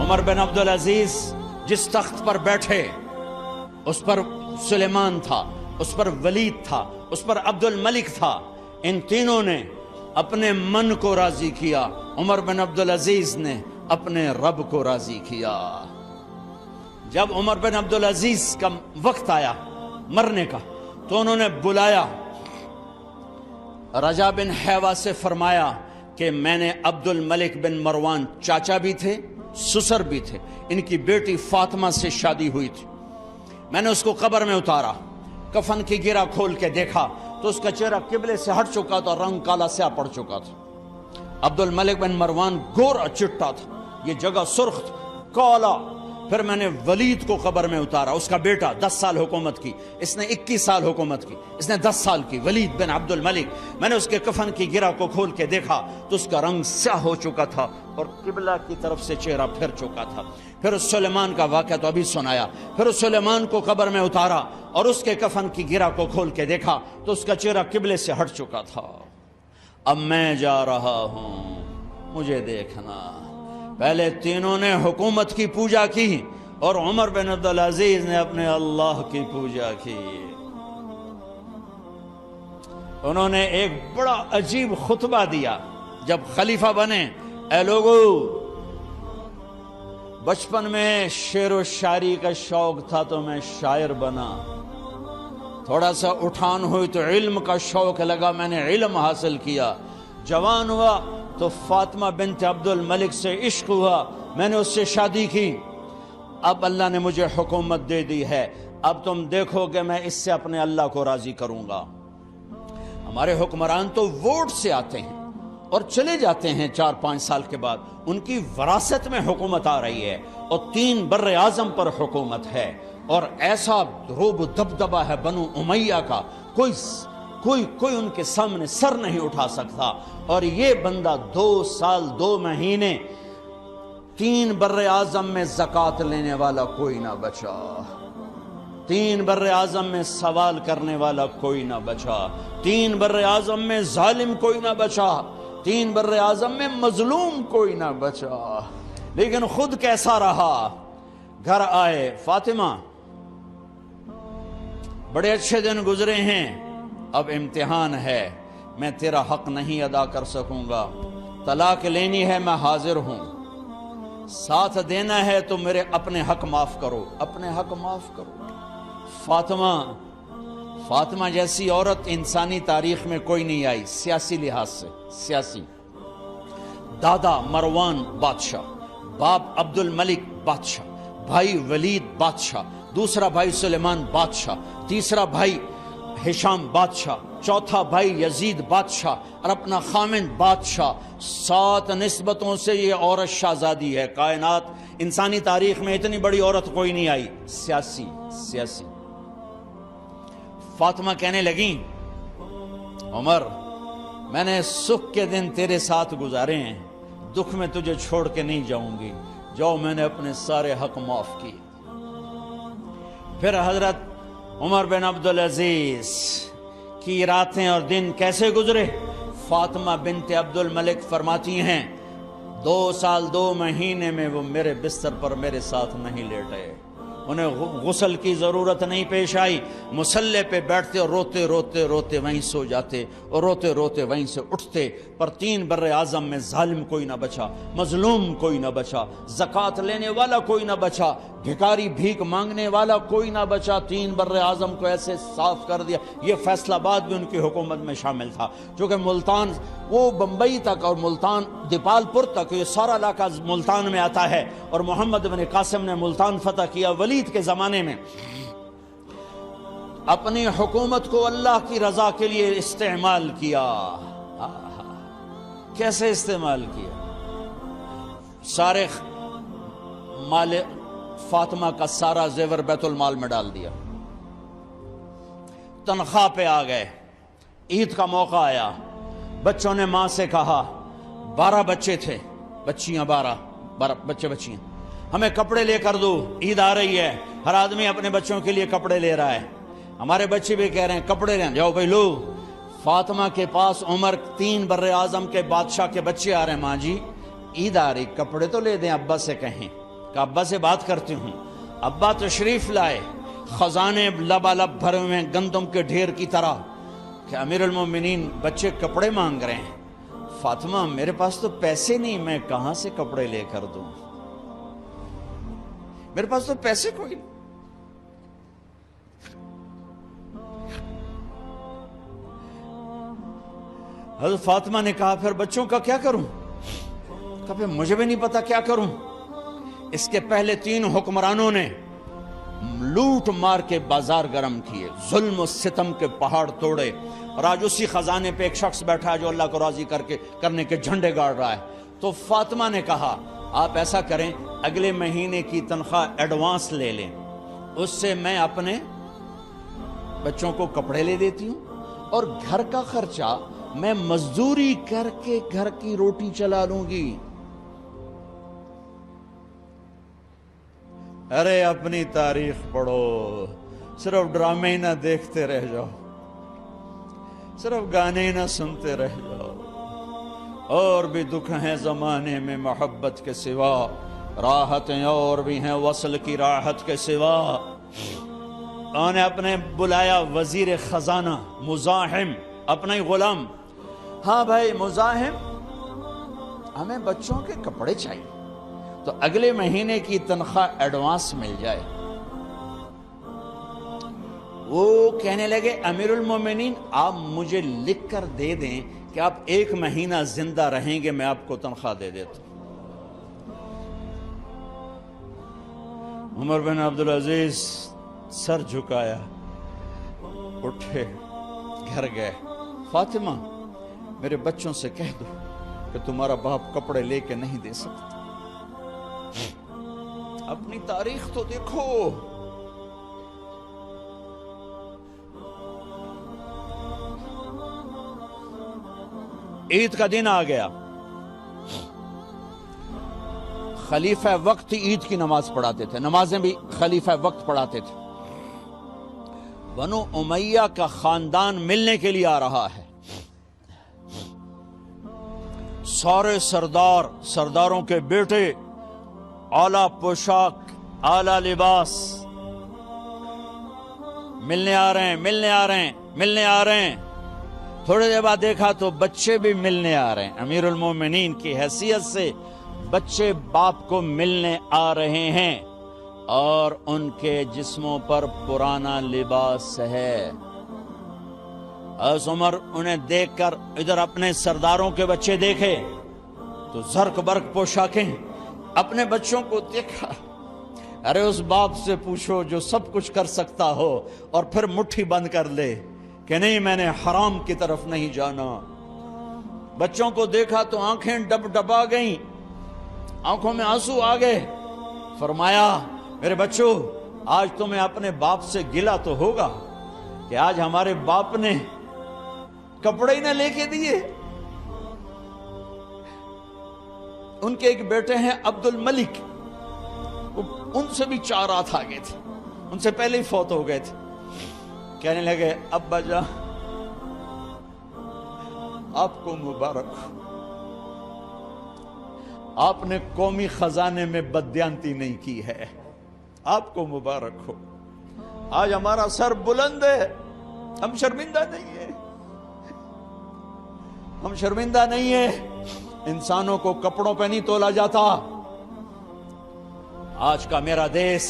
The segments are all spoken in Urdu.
عمر بن عبدالعزیز جس تخت پر بیٹھے اس پر سلیمان تھا، اس پر ولید تھا، اس پر عبد الملک تھا. ان تینوں نے اپنے من کو راضی کیا، عمر بن عبدالعزیز نے اپنے رب کو راضی کیا. جب عمر بن عبدالعزیز کا وقت آیا مرنے کا تو انہوں نے بلایا رجا بن حیوہ سے، فرمایا کہ میں نے عبد الملک بن مروان چاچا بھی تھے سسر بھی تھے، ان کی بیٹی فاطمہ سے شادی ہوئی تھی. میں نے اس کو قبر میں اتارا، کفن کی گرہ کھول کے دیکھا تو اس کا چہرہ قبلے سے ہٹ چکا تھا، رنگ کالا سیاہ پڑ چکا تھا. عبد الملک بن مروان گورا چٹا تھا، یہ جگہ سرخ تھا، کالا. پھر میں نے ولید کو قبر میں اتارا، اس کا بیٹا 10 سال حکومت کی، اس نے 21 سال حکومت کی، اس نے 10 سال کی، ولید بن عبد الملک. میں نے اس کے کفن کی گرہ کو کھول کے دیکھا تو اس کا رنگ سیاہ ہو چکا تھا اور قبلہ کی طرف سے چہرہ پھر چکا تھا. پھر اس سلیمان کا واقعہ تو ابھی سنایا. پھر اس سلیمان کو قبر میں اتارا اور اس کے کفن کی گرہ کو کھول کے دیکھا تو اس کا چہرہ قبلے سے ہٹ چکا تھا. اب میں جا رہا ہوں، مجھے دیکھنا. پہلے تینوں نے حکومت کی پوجا کی اور عمر بن عبدالعزیز نے اپنے اللہ کی پوجا کی. انہوں نے ایک بڑا عجیب خطبہ دیا جب خلیفہ بنے. اے لوگو، بچپن میں شعر و شاعری کا شوق تھا تو میں شاعر بنا، تھوڑا سا اٹھان ہوئی تو علم کا شوق لگا، میں نے علم حاصل کیا. جوان ہوا تو فاطمہ بنت عبد الملک سے عشق ہوا، میں نے اس سے شادی کی. اب اللہ نے مجھے حکومت دے دی ہے، اب تم دیکھو کہ میں اس سے اپنے اللہ کو راضی کروں گا. ہمارے حکمران تو ووٹ سے آتے ہیں اور چلے جاتے ہیں 4-5 سال کے بعد، ان کی وراثت میں حکومت آ رہی ہے اور 3 بر اعظم پر حکومت ہے اور ایسا روب دبدبہ ہے بنو امیہ کا، کوئی ان کے سامنے سر نہیں اٹھا سکتا. اور یہ بندہ 2 سال 2 مہینے 3 بر اعظم میں زکوٰۃ لینے والا کوئی نہ بچا، 3 بر اعظم میں سوال کرنے والا کوئی نہ بچا، 3 بر اعظم میں ظالم کوئی نہ بچا، 3 بر اعظم میں مظلوم کوئی نہ بچا. لیکن خود کیسا رہا؟ گھر آئے، فاطمہ بڑے اچھے دن گزرے ہیں، اب امتحان ہے، میں تیرا حق نہیں ادا کر سکوں گا، طلاق لینی ہے میں حاضر ہوں، ساتھ دینا ہے تو میرے اپنے حق معاف کرو، اپنے حق معاف کرو. فاطمہ جیسی عورت انسانی تاریخ میں کوئی نہیں آئی سیاسی لحاظ سے. سیاسی دادا مروان بادشاہ، باپ عبد الملک بادشاہ، بھائی ولید بادشاہ، دوسرا بھائی سلیمان بادشاہ، تیسرا بھائی ہشام بادشاہ، چوتھا بھائی یزید بادشاہ اور اپنا خامند بادشاہ. 7 نسبتوں سے یہ عورت شہزادی ہے. کائنات انسانی تاریخ میں اتنی بڑی عورت کوئی نہیں آئی. سیاسی. فاطمہ کہنے لگیں، عمر میں نے سکھ کے دن تیرے ساتھ گزارے ہیں، دکھ میں تجھے چھوڑ کے نہیں جاؤں گی، جاؤ میں نے اپنے سارے حق معاف کیے. پھر حضرت عمر بن عبدالعزیز کی راتیں اور دن کیسے گزرے؟ فاطمہ بنت عبد الملک فرماتی ہیں 2 سال 2 مہینے میں وہ میرے بستر پر میرے ساتھ نہیں لیٹے، انہیں غسل کی ضرورت نہیں پیش آئی. مصلے پہ بیٹھتے اور روتے وہیں سو جاتے اور روتے وہیں سے اٹھتے. پر 3 بر اعظم میں ظالم کوئی نہ بچا، مظلوم کوئی نہ بچا، زکوٰۃ لینے والا کوئی نہ بچا، بھکاری بھیک مانگنے والا کوئی نہ بچا. 3 بر اعظم کو ایسے صاف کر دیا. یہ فیصل آباد بھی ان کی حکومت میں شامل تھا، چونکہ ملتان وہ بمبئی تک اور ملتان دیپال پور تک یہ سارا علاقہ ملتان میں آتا ہے. اور محمد بن قاسم نے ملتان فتح کیا ولید کے زمانے میں. اپنی حکومت کو اللہ کی رضا کے لیے استعمال کیا. کیسے استعمال کیا؟ سارے مال فاطمہ کا سارا زیور بیت المال میں ڈال دیا، تنخواہ پہ آ گئے. عید کا موقع آیا، بچوں نے ماں سے کہا، 12 بچے تھے، بچیاں 12 بچیاں، ہمیں کپڑے لے کر دو، عید آ رہی ہے، ہر آدمی اپنے بچوں کے لیے کپڑے لے رہا ہے. ہمارے بچے بھی کہہ رہے ہیں کپڑے لیں، جاؤ بھائی لو. فاطمہ کے پاس عمر 3 بر اعظم کے بادشاہ کے بچے آ رہے ہیں، ماں جی عید آ رہی، کپڑے تو لے دیں، ابا سے کہیں. کہ ابا سے بات کرتی ہوں. ابا تشریف لائے، خزانے لبالب بھرے ہوئے ہیں گندم کے ڈھیر کی طرح، کہ امیر المومنین بچے کپڑے مانگ رہے ہیں. فاطمہ میرے پاس تو پیسے نہیں، میں کہاں سے کپڑے لے کر دوں، میرے پاس تو پیسے کوئی نہیں. حضرت فاطمہ نے کہا پھر بچوں کا کیا کروں؟ کہا پھر مجھے بھی نہیں پتا کیا کروں. اس کے پہلے 3 حکمرانوں نے لوٹ مار کے بازار گرم کیے، ظلم و ستم کے پہاڑ توڑے، اور آج اسی خزانے پہ ایک شخص بیٹھا ہے جو اللہ کو راضی کرنے کے جھنڈے گاڑ رہا ہے. تو فاطمہ نے کہا آپ ایسا کریں، اگلے مہینے کی تنخواہ ایڈوانس لے لیں، اس سے میں اپنے بچوں کو کپڑے لے دیتی ہوں، اور گھر کا خرچہ میں مزدوری کر کے گھر کی روٹی چلا لوں گی. ارے اپنی تاریخ پڑھو، صرف ڈرامے ہی نہ دیکھتے رہ جاؤ، صرف گانے ہی نہ سنتے رہ جاؤ. اور بھی دکھ ہیں زمانے میں محبت کے سوا، راحتیں اور بھی ہیں وصل کی راحت کے سوا. انہوں نے اپنے بلایا وزیر خزانہ مزاحم، اپنا ہی غلام. ہاں بھائی مزاحم، ہمیں بچوں کے کپڑے چاہیے، تو اگلے مہینے کی تنخواہ ایڈوانس مل جائے. وہ کہنے لگے امیر المومنین آپ مجھے لکھ کر دے دیں کہ آپ 1 مہینہ زندہ رہیں گے، میں آپ کو تنخواہ دے دیتا ہوں. عمر بن عبدالعزیز سر جھکایا، اٹھے، گھر گئے. فاطمہ میرے بچوں سے کہہ دو کہ تمہارا باپ کپڑے لے کے نہیں دے سکتا. اپنی تاریخ تو دیکھو. عید کا دن آ گیا، خلیفہ وقت عید کی نماز پڑھاتے تھے، نمازیں بھی خلیفہ وقت پڑھاتے تھے. بنو امیہ کا خاندان ملنے کے لیے آ رہا ہے. سارے سرداروں کے بیٹے اعلیٰ پوشاک، اعلیٰ لباس، ملنے آ رہے ہیں. تھوڑے دیر بعد دیکھا تو بچے بھی ملنے آ رہے ہیں. امیر المومنین کی حیثیت سے بچے باپ کو ملنے آ رہے ہیں، اور ان کے جسموں پر پرانا لباس ہے. عمر انہیں دیکھ کر ادھر اپنے سرداروں کے بچے دیکھے تو زرق برق پوشاکیں، اپنے بچوں کو دیکھا. ارے اس باپ سے پوچھو جو سب کچھ کر سکتا ہو اور پھر مٹھی بند کر لے کہ نہیں میں نے حرام کی طرف نہیں جانا. بچوں کو دیکھا تو آنکھیں ڈبا گئیں، آنکھوں میں آنسو آ گئے. فرمایا میرے بچوں آج تمہیں اپنے باپ سے گلہ تو ہوگا کہ آج ہمارے باپ نے کپڑے ہی نہ لے کے دیے. ان کے ایک بیٹے ہیں عبد الملک، ان سے بھی 4 رات آگے تھے، ان سے پہلے ہی فوت ہو گئے تھے. کہنے لگے ابا جان آپ کو مبارک ہو، آپ نے قومی خزانے میں بددیانتی نہیں کی ہے، آپ کو مبارک ہو. آج ہمارا سر بلند ہے، ہم شرمندہ نہیں ہیں، ہم شرمندہ نہیں ہیں. انسانوں کو کپڑوں پہ نہیں تولا جاتا. آج کا میرا دیس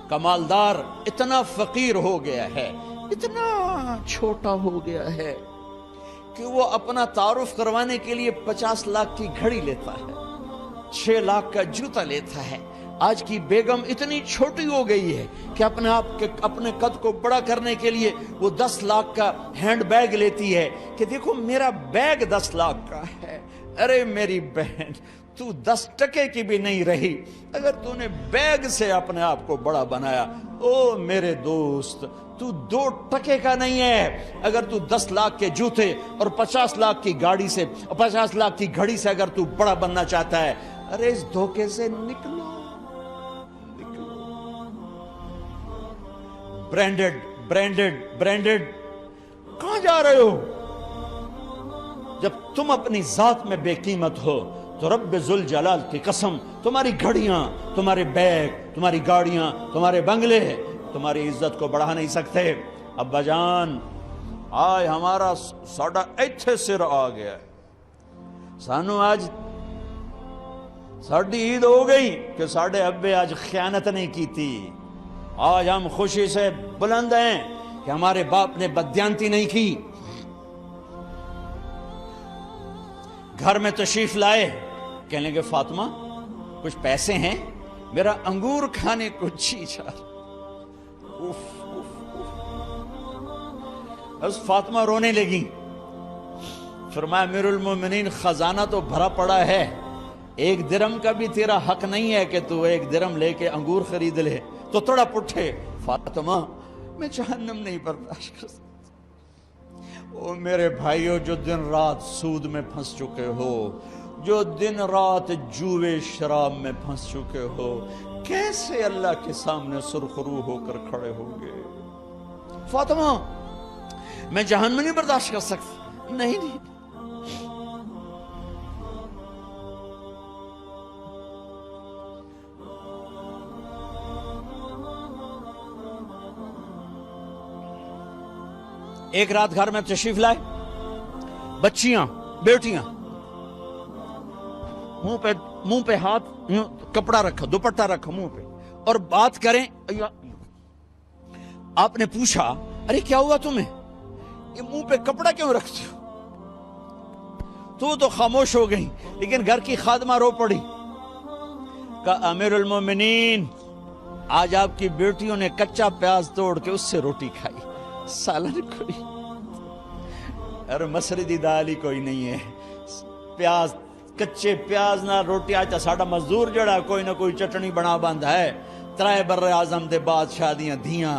کا مالدار اتنا فقیر ہو گیا ہے، اتنا چھوٹا ہو گیا ہے کہ وہ اپنا تعارف کروانے کے لیے 50 لاکھ کی گھڑی لیتا ہے، 6 لاکھ کا جوتا لیتا ہے. آج کی بیگم اتنی چھوٹی ہو گئی ہے کہ اپنے قد کو بڑا کرنے کے لیے وہ 10 لاکھ کا ہینڈ بیگ لیتی ہے کہ دیکھو میرا بیگ 10 لاکھ کا ہے. ارے میری بہن تو 10 ٹکے کی بھی نہیں رہی اگر تو نے بیگ سے اپنے آپ کو بڑا بنایا. او میرے دوست تو 2 ٹکے کا نہیں ہے اگر تو 10 لاکھ کے جوتے اور 50 لاکھ کی گاڑی سے اور 50 لاکھ کی گھڑی سے اگر تو بڑا بننا چاہتا ہے. ارے اس دھوکے سے نکلو. برینڈڈ کہاں جا رہے ہو؟ جب تم اپنی ذات میں بے قیمت ہو تو رب ذوالجلال کی قسم تمہاری گھڑیاں، تمہارے بیگ، تمہاری گاڑیاں، تمہارے بنگلے تمہاری عزت کو بڑھا نہیں سکتے۔ ابا جان آج ہمارا ساڈا ایتھے سر آ گیا ہے، سانو آج ساڈی عید ہو گئی کہ ساڈے ابے آج خیانت نہیں کی تھی۔ آج ہم خوشی سے بلند ہیں کہ ہمارے باپ نے بددیانتی نہیں کی۔ گھر میں تشریف لائے، کہنے لگے فاطمہ کچھ پیسے ہیں، میرا انگور کھانے کو جی چاہ۔ بس فاطمہ رونے لگی۔ فرمایا امیر المومنین خزانہ تو بھرا پڑا ہے، 1 درم کا بھی تیرا حق نہیں ہے کہ تو 1 درم لے کے انگور خرید لے۔ تو تھوڑا پٹھے، فاطمہ میں جہنم نہیں برداشت کر سکتا۔ او میرے بھائیو، جو دن رات سود میں پھنس چکے ہو، جو دن رات جوے شراب میں پھنس چکے ہو، کیسے اللہ کے سامنے سرخرو ہو کر کھڑے ہوگے؟ فاطمہ میں جہنم نہیں برداشت کر سکتا۔ نہیں ایک رات گھر میں تشریف لائے، بچیاں بیٹیاں، منہ پہ ہاتھ، کپڑا رکھا، دوپٹہ رکھا منہ پہ، اور بات کریں۔ آپ نے پوچھا ارے کیا ہوا تمہیں، یہ منہ پہ کپڑا کیوں رکھتے ہو؟ تو خاموش ہو گئی، لیکن گھر کی خادمہ رو پڑی۔ کہا امیر المومنین آج آپ کی بیٹیوں نے کچا پیاز توڑ کے اس سے روٹی کھائی، سالن کوئی اور مسری دی دال ہی کوئی نہیں ہے، پیاز، کچے پیاز نہ روٹی۔ آج ساڈا مزدور جڑا کوئی نہ کوئی چٹنی بنا بند ہے، 3 بر اعظم دے بادشاہ دیاں دھیاں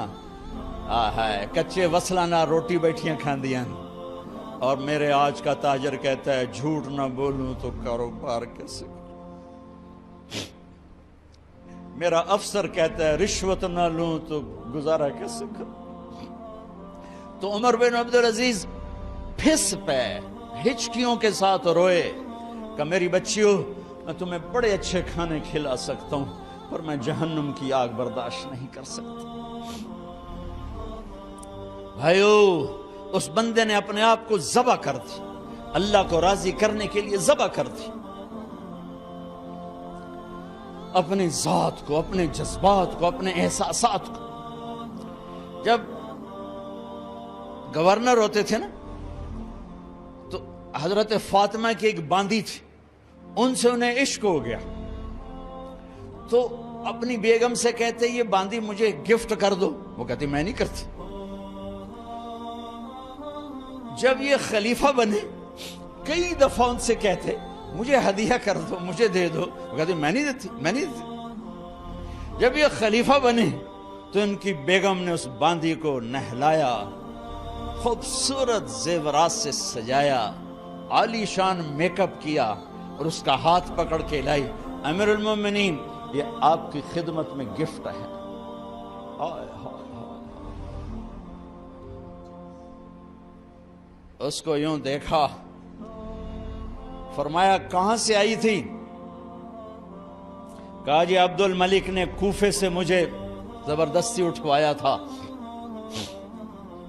ہے کچے وصلہ نہ روٹی بیٹھیاں کھاندیاں۔ اور میرے آج کا تاجر کہتا ہے جھوٹ نہ بولوں تو کاروبار کیسے کروں، میرا افسر کہتا ہے رشوت نہ لوں تو گزارا کیسے کروں۔ تو عمر بن عبدالعزیز پھس پہ ہچکیوں کے ساتھ روئے کہ میری بچیوں میں تمہیں بڑے اچھے کھانے کھلا سکتا ہوں پر میں جہنم کی آگ برداشت نہیں کر سکتا۔ بھائیو اس بندے نے اپنے آپ کو ذبح کر دی، اللہ کو راضی کرنے کے لیے ذبح کر دی، اپنی ذات کو، اپنے جذبات کو، اپنے احساسات کو۔ جب گورنر ہوتے تھے نا تو حضرت فاطمہ کی ایک باندی تھی، ان سے انہیں عشق ہو گیا، تو اپنی بیگم سے کہتے یہ باندی مجھے گفٹ کر دو، وہ کہتی میں نہیں کرتی۔ جب یہ خلیفہ بنے کئی دفعہ ان سے کہتے مجھے ہدیہ کر دو، مجھے دے دو، وہ کہتی میں نہیں دیتی، میں نہیں دیتی۔ جب یہ خلیفہ بنے تو ان کی بیگم نے اس باندی کو نہلایا، خوبصورت زیورات سے سجایا، عالی شان میک اپ کیا اور اس کا ہاتھ پکڑ کے لائی، امیر المومنین یہ آپ کی خدمت میں گفٹ ہے۔ اس کو یوں دیکھا، فرمایا کہاں سے آئی تھی؟ کہا جی عبد الملک نے کوفے سے مجھے زبردستی اٹھوایا تھا،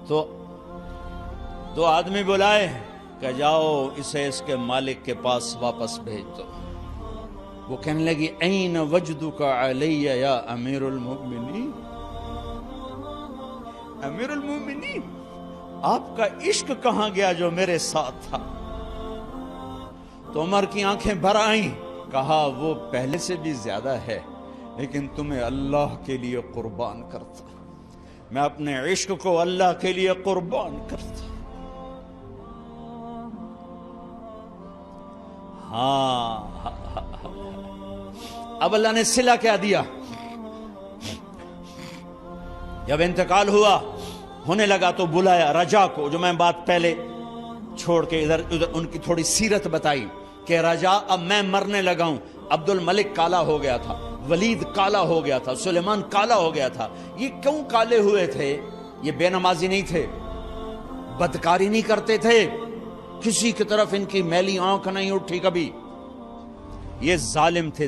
تو 2 آدمی بلائے کہ جاؤ اسے اس کے مالک کے پاس واپس بھیج دو۔ وہ کہنے لگی این وجدک علی یا امیر المؤمنین، امیر المؤمنین آپ کا عشق کہاں گیا جو میرے ساتھ تھا؟ تو عمر کی آنکھیں بھر آئیں، کہا وہ پہلے سے بھی زیادہ ہے لیکن تمہیں اللہ کے لیے قربان کرتا، میں اپنے عشق کو اللہ کے لیے قربان کرتا۔ ہاں اب اللہ نے صلہ کیا دیا، جب انتقال ہوا ہونے لگا تو بلایا رجا کو، جو میں بات پہلے چھوڑ کے ادھر ان کی تھوڑی سیرت بتائی کہ رجا اب میں مرنے لگا ہوں، عبد الملک کالا ہو گیا تھا، ولید کالا ہو گیا تھا، سلیمان کالا ہو گیا تھا۔ یہ کیوں کالے ہوئے تھے؟ یہ بے نمازی نہیں تھے، بدکاری نہیں کرتے تھے، کسی کی طرف ان کی میلی آنکھ نہیں اٹھی کبھی، یہ ظالم تھے،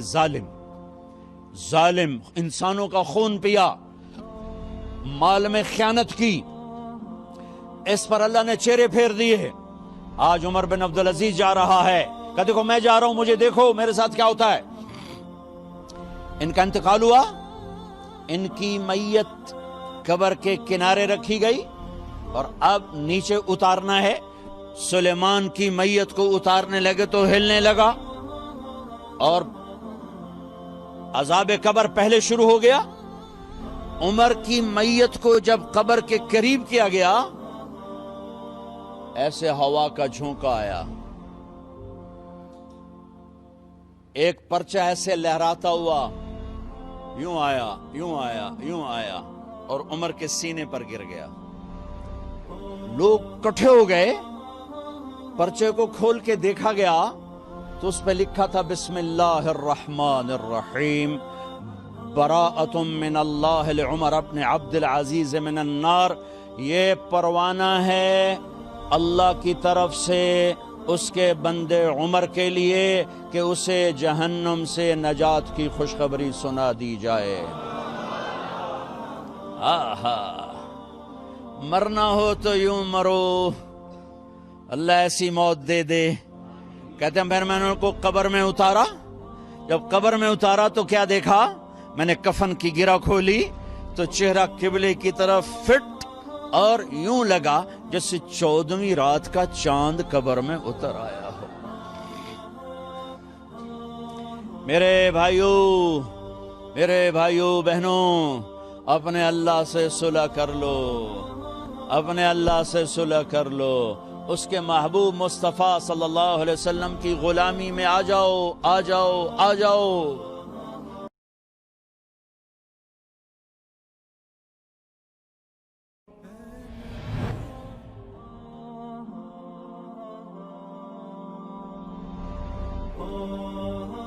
ظالم انسانوں کا خون پیا، مال میں خیانت کی، اس پر اللہ نے چہرے پھیر دیے۔ آج عمر بن عبدالعزیز جا رہا ہے کہ دیکھو میں جا رہا ہوں، مجھے دیکھو میرے ساتھ کیا ہوتا ہے۔ ان کا انتقال ہوا، ان کی میت قبر کے کنارے رکھی گئی اور اب نیچے اتارنا ہے۔ سلیمان کی میت کو اتارنے لگے تو ہلنے لگا اور عذاب قبر پہلے شروع ہو گیا۔ عمر کی میت کو جب قبر کے قریب کیا گیا، ایسے ہوا کا جھونکا آیا، ایک پرچہ ایسے لہراتا ہوا یوں آیا، یوں آیا، یوں آیا اور عمر کے سینے پر گر گیا۔ لوگ کٹھے ہو گئے، پرچے کو کھول کے دیکھا گیا تو اس پہ لکھا تھا بسم اللہ الرحمن الرحیم، براءۃ من اللہ لعمر بن عبد العزیز من النار۔ یہ پروانہ ہے اللہ کی طرف سے اس کے بندے عمر کے لیے کہ اسے جہنم سے نجات کی خوشخبری سنا دی جائے۔ آہا، مرنا ہو تو یوں مرو، اللہ ایسی موت دے دے۔ کہتے ہیں پھر میں نے ان کو قبر میں اتارا، جب قبر میں اتارا تو کیا دیکھا؟ میں نے کفن کی گرہ کھولی تو چہرہ قبلے کی طرف فٹ اور یوں لگا جیسے 14ویں رات کا چاند قبر میں اتر آیا ہو۔ میرے بھائیوں بہنوں، اپنے اللہ سے صلح کر لو، اپنے اللہ سے صلح کر لو، اس کے محبوب مصطفیٰ صلی اللہ علیہ وسلم کی غلامی میں آ جاؤ، آ جاؤ، آ جاؤ۔ Oh